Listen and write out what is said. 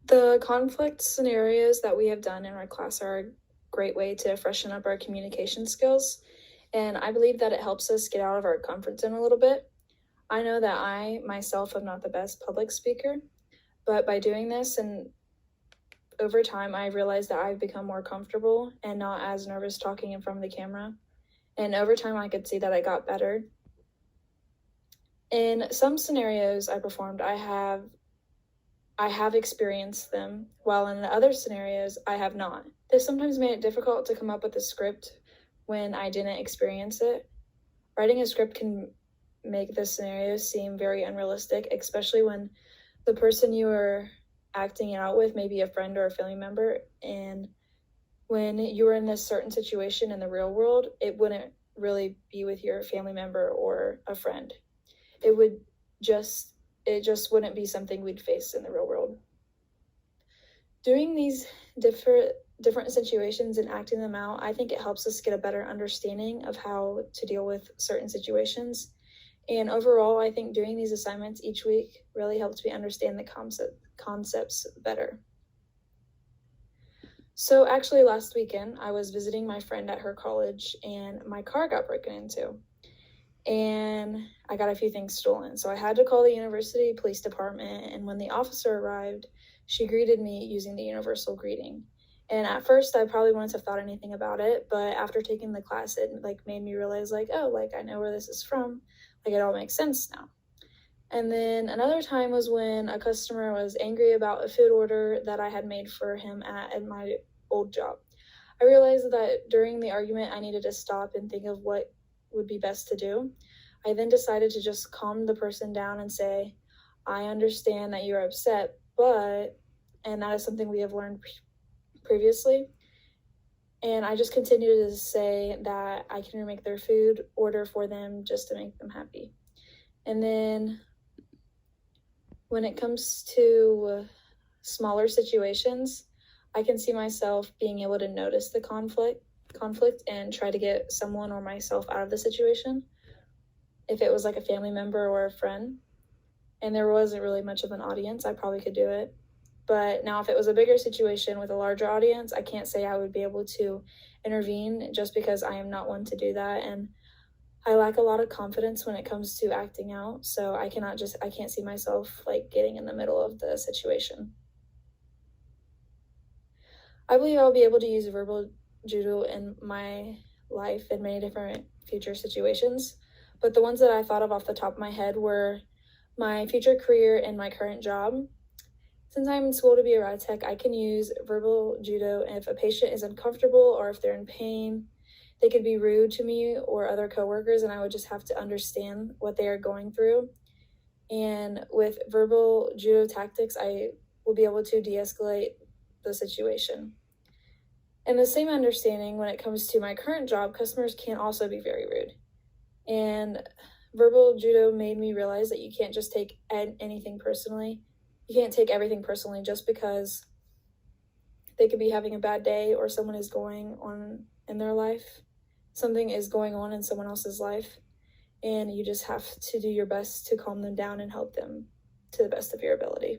The conflict scenarios that we have done in our class are a great way to freshen up our communication skills, and I believe that it helps us get out of our comfort zone a little bit. I know that I myself am not the best public speaker, but by doing this and over time, I realized that I've become more comfortable and not as nervous talking in front of the camera. And over time, I could see that I got better. In some scenarios I performed, I have experienced them, while in the other scenarios, I have not. This sometimes made it difficult to come up with a script when I didn't experience it. Writing a script can make the scenarios seem very unrealistic, especially when the person you are acting it out with may be a friend or a family member. And when you were in this certain situation in the real world, it wouldn't really be with your family member or a friend. It would just it just wouldn't be something we'd face in the real world. Doing these different situations and acting them out, I think it helps us get a better understanding of how to deal with certain situations. And overall, I think doing these assignments each week really helps me understand the concepts better. So actually last weekend, I was visiting my friend at her college and my car got broken into and I got a few things stolen. So I had to call the university police department, and when the officer arrived, she greeted me using the universal greeting. And at first, I probably wouldn't have thought anything about it, but after taking the class, it made me realize oh, I know where this is from. It all makes sense now. And then another time was when a customer was angry about a food order that I had made for him at my old job. I realized that during the argument, I needed to stop and think of what would be best to do. I then decided to just calm the person down and say, I understand that you're upset, and that is something we have learned previously. And I just continued to say that I can remake their food order for them just to make them happy. And then when it comes to smaller situations, I can see myself being able to notice the conflict and try to get someone or myself out of the situation. If it was like a family member or a friend and there wasn't really much of an audience, I probably could do it. But now if it was a bigger situation with a larger audience, I can't say I would be able to intervene just because I am not one to do that. And I lack a lot of confidence when it comes to acting out. So I can't see myself getting in the middle of the situation. I believe I'll be able to use verbal judo in my life in many different future situations. But the ones that I thought of off the top of my head were my future career and my current job. Since I'm in school to be a rad tech, I can use verbal judo if a patient is uncomfortable or if they're in pain. They could be rude to me or other coworkers, and I would just have to understand what they are going through. And with verbal judo tactics, I will be able to de-escalate the situation. And the same understanding when it comes to my current job, customers can also be very rude. And verbal judo made me realize that you can't just take anything personally. You can't take everything personally just because they could be having a bad day or someone is going on in their life. Something is going on in someone else's life, and you just have to do your best to calm them down and help them to the best of your ability.